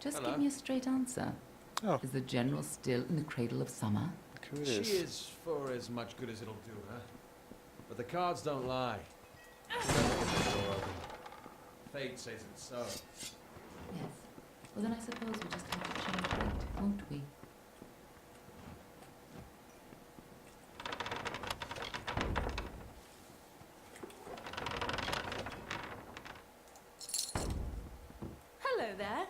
Just give me a straight answer. Oh. Is the general still in the cradle of summer? Look who it She is. is for as much good as it'll do her. But the cards don't lie. She doesn't get the door open. Fate says it's so. Yes. Well, then I suppose we just have to change fate, won't we? Hello there.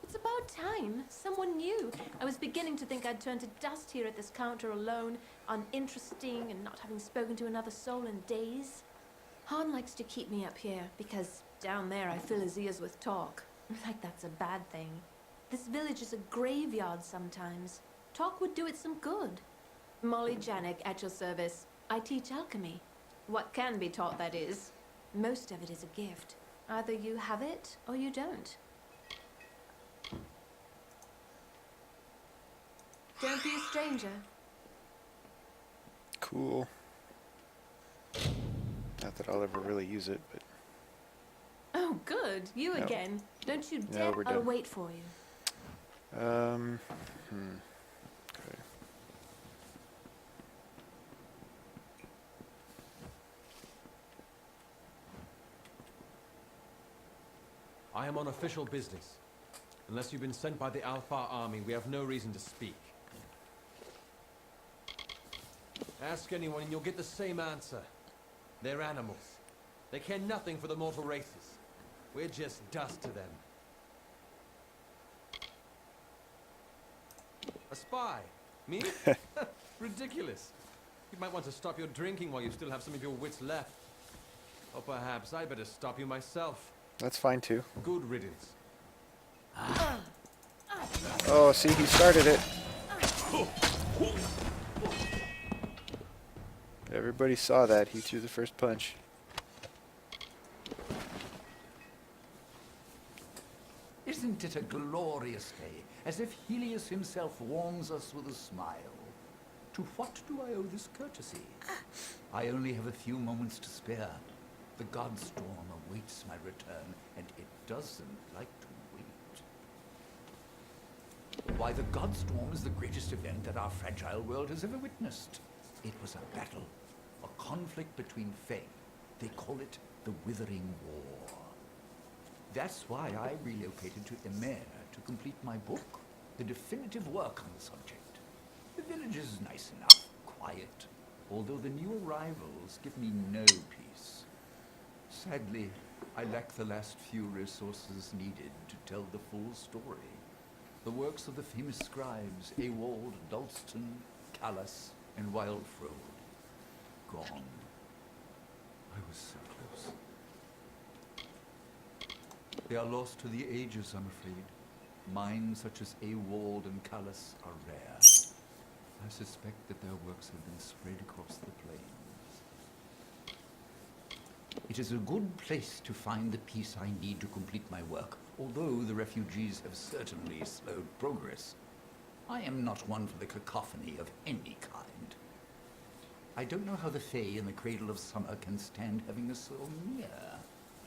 It's about time. Someone new. I was beginning to think I'd turned to dust here at this counter alone, uninteresting and not having spoken to another soul in days. Han likes to keep me up here because down there I fill his ears with talk. Like that's a bad thing. This village is a graveyard sometimes. Talk would do it some good. Molly Janik at your service. I teach alchemy. What can be taught, that is. Most of it is a gift. Either you have it or you don't. Don't be a stranger. Cool. Not that I'll ever really use it, but... Oh, good. You No. again. Don't you No, dare. we're I'll done. wait for you. Okay. I am on official business. Unless you've been sent by the Alpha army, we have no reason to speak. Ask anyone and you'll get the same answer. They're animals. They care nothing for the mortal races. We're just dust to them. A spy? Me? Ridiculous. You might want to stop your drinking while you still have some of your wits left. Or perhaps I better stop you myself. That's fine too. Good riddance. Oh, see, he started it. Everybody saw that. He threw the first punch. Isn't it a glorious day, as if Helios himself warms us with a smile? To what do I owe this courtesy? I only have a few moments to spare. The god storm awaits my return, and it doesn't like to wait. Why, the god storm is the greatest event that our fragile world has ever witnessed. It was a battle, a conflict between Fae. They call it the Withering War. That's why I relocated to Emaire to complete my book, the definitive work on the subject. The village is nice enough, quiet, although the new arrivals give me no peace. Sadly, I lack the last few resources needed to tell the full story. The works of the famous scribes Ewald, Dalston, Callas, and Wildfrode. Gone. I was so close. They are lost to the ages, I'm afraid. Minds such as Ewald and Callas are rare. I suspect that their works have been spread across the plains. It is a good place to find the piece I need to complete my work, although the refugees have certainly slowed progress. I am not one for the cacophony of any kind. I don't know how the Fae in the Cradle of Summer can stand having us so near.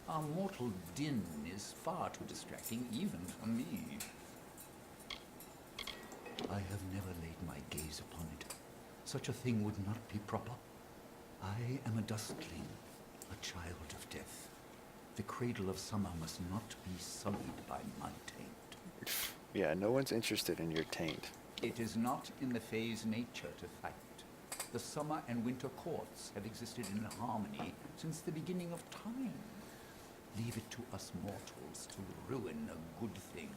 Our mortal din is far too distracting, even for me. I have never laid my gaze upon it. Such a thing would not be proper. I am a dustling, a child of death. The Cradle of Summer must not be sullied by my taint. Yeah, no one's interested in your taint. It is not in the Fae's nature to fight. The summer and winter courts have existed in harmony since the beginning of time. Leave it to us mortals to ruin a good thing.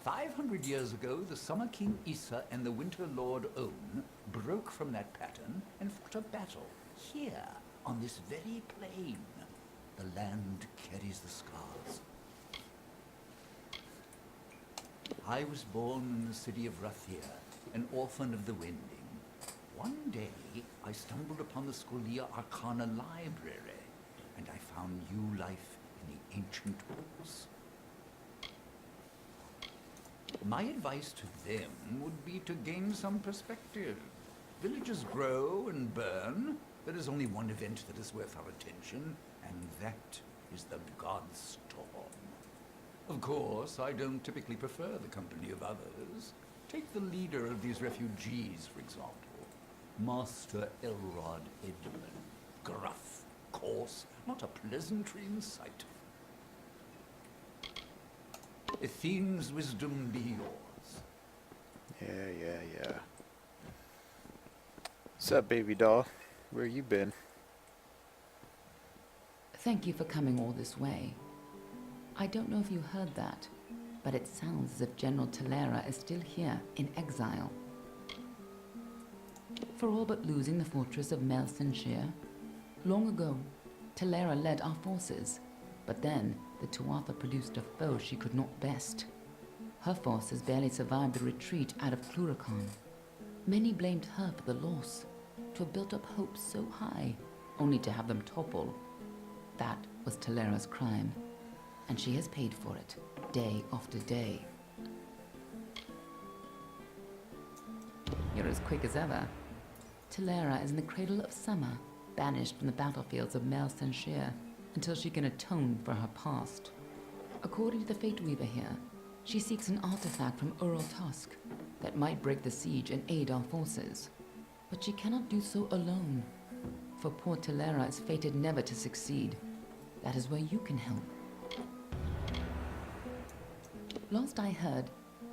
500 years ago, the Summer King Issa and the Winter Lord On broke from that pattern and fought a battle here, on this very plain. The land carries the scars. I was born in the city of Rathir, an orphan of the Wending. One day, I stumbled upon the Scholia Arcana library, and I found new life in the ancient books. My advice to them would be to gain some perspective. Villages grow and burn. There is only one event that is worth our attention, and that is the God Storm. Of course, I don't typically prefer the company of others. Take the leader of these refugees, for example. Master Elrod Edmund. Gruff, coarse, not a pleasantry in sight. Athene's wisdom be yours. Yeah. What's up, baby doll? Where you been? Thank you for coming all this way. I don't know if you heard that, but it sounds as if General Talera is still here in exile. For all but losing the fortress of Melsenshire. Long ago, Talera led our forces, but then the Tuatha produced a foe she could not best. Her forces barely survived the retreat out of Cluracan. Many blamed her for the loss, to have built up hopes so high, only to have them topple. That was Talera's crime, and she has paid for it, day after day. You're as quick as ever. Talera is in the cradle of summer, banished from the battlefields of Melsenshire until she can atone for her past. According to the Fate Weaver here, she seeks an artifact from Ural Tusk that might break the siege and aid our forces. But she cannot do so alone, for poor Talera is fated never to succeed. That is where you can help. Last I heard,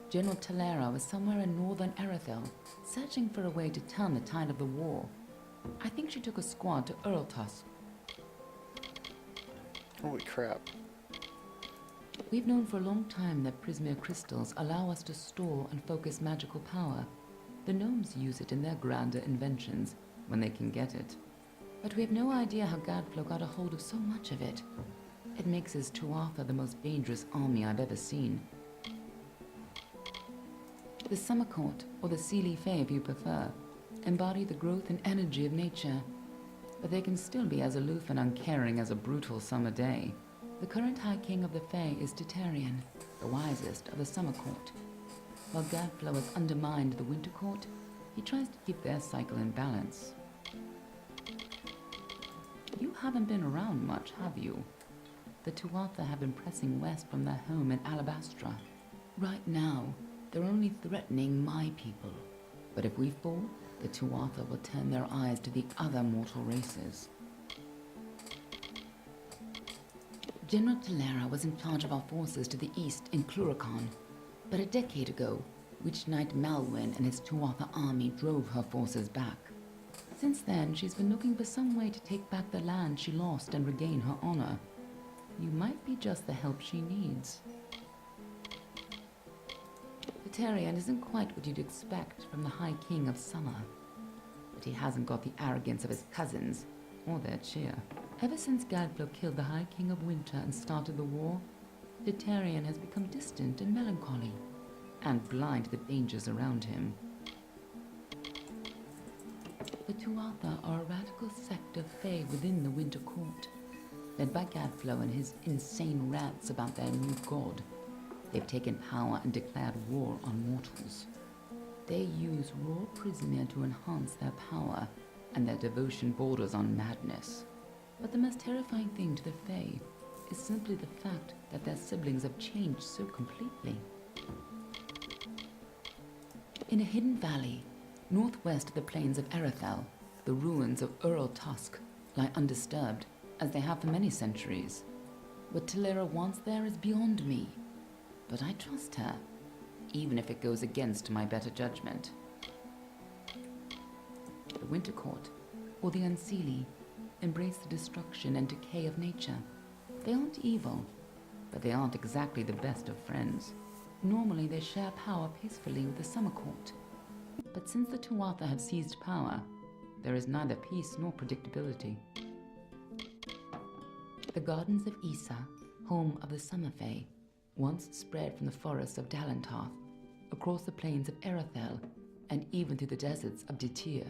General Talera was somewhere in northern Arethel, searching for a way to turn the tide of the war. I think she took a squad to Uraltus. Holy crap. We've known for a long time that Prismere crystals allow us to store and focus magical power. The gnomes use it in their grander inventions, when they can get it. But we have no idea how Gadflow got a hold of so much of it. It makes his Tuatha the most dangerous army I've ever seen. The Summer Court, or the Seelie Fae if you prefer, embody the growth and energy of nature, but they can still be as aloof and uncaring as a brutal summer day. The current High King of the Fae is Titarian, the wisest of the Summer Court. While Gadflow has undermined the Winter Court, he tries to keep their cycle in balance. You haven't been around much, have you? The Tuatha have been pressing west from their home in Alabastra. Right now, they're only threatening my people. But if we fall, the Tuatha will turn their eyes to the other mortal races. General Talera was in charge of our forces to the east in Cluracan, but a decade ago, Witch Knight Malwyn and his Tuatha army drove her forces back. Since then, she's been looking for some way to take back the land she lost and regain her honor. You might be just the help she needs. Titarian isn't quite what you'd expect from the High King of Summer, but he hasn't got the arrogance of his cousins, or their cheer. Ever since Gadflow killed the High King of Winter and started the war, Titarian has become distant and melancholy, and blind to the dangers around him. The Tuatha are a radical sect of Fae within the Winter Court, led by Gadflow and his insane rants about their new god. They've taken power and declared war on mortals. They use raw Prismere to enhance their power, and their devotion borders on madness. But the most terrifying thing to the Fae is simply the fact that their siblings have changed so completely. In a hidden valley, northwest of the plains of Arethel, the ruins of Ural Tusk lie undisturbed, as they have for many centuries. What Talera wants there is beyond me, but I trust her, even if it goes against my better judgment. The Winter Court, or the Unseelie, embrace the destruction and decay of nature. They aren't evil, but they aren't exactly the best of friends. Normally they share power peacefully with the Summer Court. But since the Tuatha have seized power, there is neither peace nor predictability. The Gardens of Issa, home of the Summer Fae, once spread from the forests of Dalentarth, across the plains of Arethel, and even through the deserts of Ditir.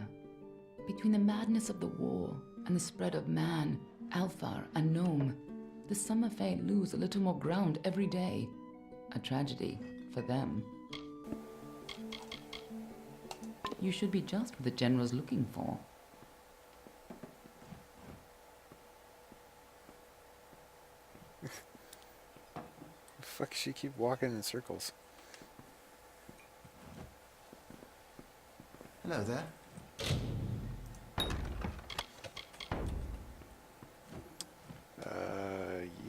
Between the madness of the war and the spread of man, Alfar, and Gnome, the Summer Fae lose a little more ground every day. A tragedy for them. You should be just what the General's looking for. fuck does she keep walking in circles? Hello there.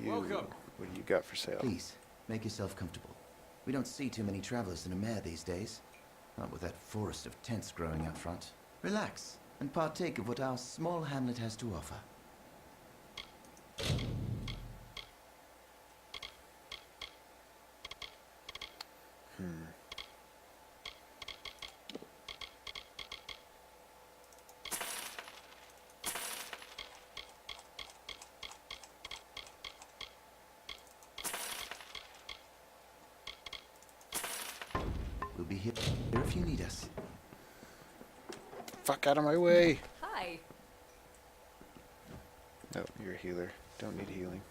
You. Welcome. What do you got for sale? Please, make yourself comfortable. We don't see too many travelers in Emaire these days. Not with that forest of tents growing out front. Relax and partake of what our small hamlet has to offer. We'll be here if you need us. Fuck out of my way! Hi. No, you're a healer. Don't need healing.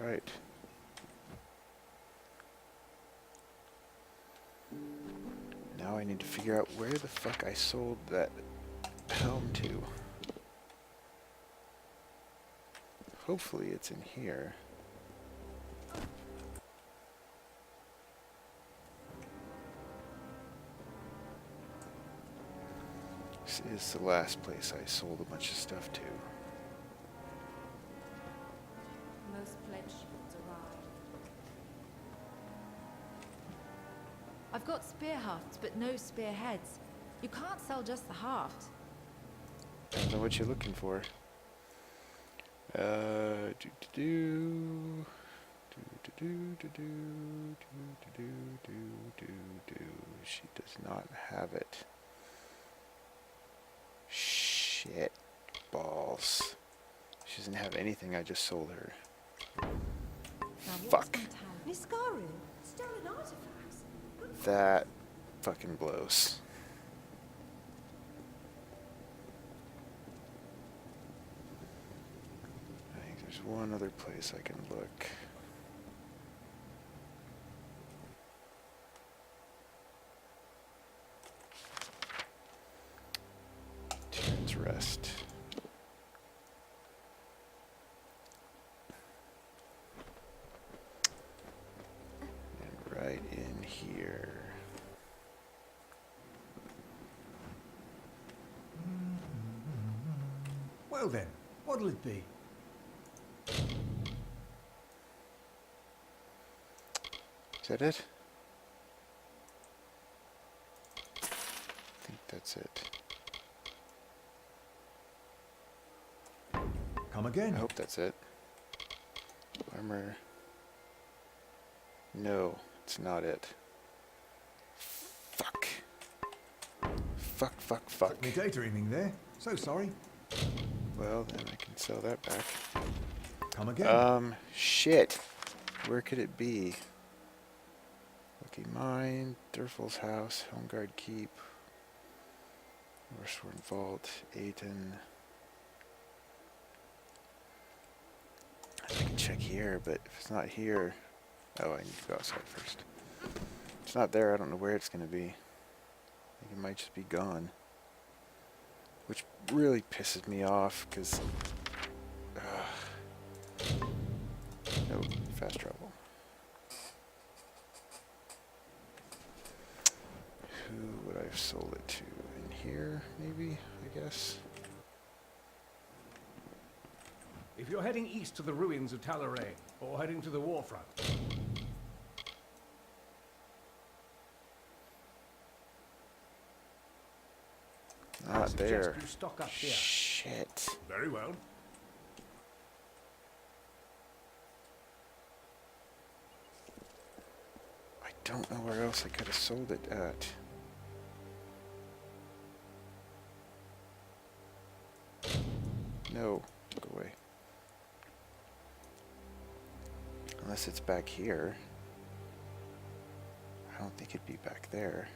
Alright. Now I need to figure out where the fuck I sold that helm to. Hopefully it's in here. This is the last place I sold a bunch of stuff to. Most pledge ships arrive. I've got spear hafts, but no spearheads. You can't sell just the haft. Depends on what you're looking for. She does not have it. Shit balls. She doesn't have anything I just sold her. Fuck. Niskaru, stolen artifacts. That fucking blows. I think there's one other place I can look. Tyrant's Rest. And right in here. Well then, what'll it be? Is that it? I think that's it. Come again. I hope that's it. Armor. No, it's not it. Fuck. Fuck, fuck, fuck. Took me daydreaming there. So sorry. Well, then I can sell that back. Come again. Shit. Where could it be? Lucky Mine, Durfal's House, Helmguard Keep, Northsworn Vault, Aiden. I can check here, but if it's not here... Oh, I need to go outside first. If it's not there, I don't know where it's going to be. I think it might just be gone. Which really pisses me off, because... No, fast travel. Who would I have sold it to? In here, maybe, I guess? If you're heading east to the ruins of Talaray, or heading to the warfront, I Not suggest there. you stock up here. Shit. Very well. I don't know where else I could have sold it at. No, go away. Unless it's back here. I don't think it'd be back there.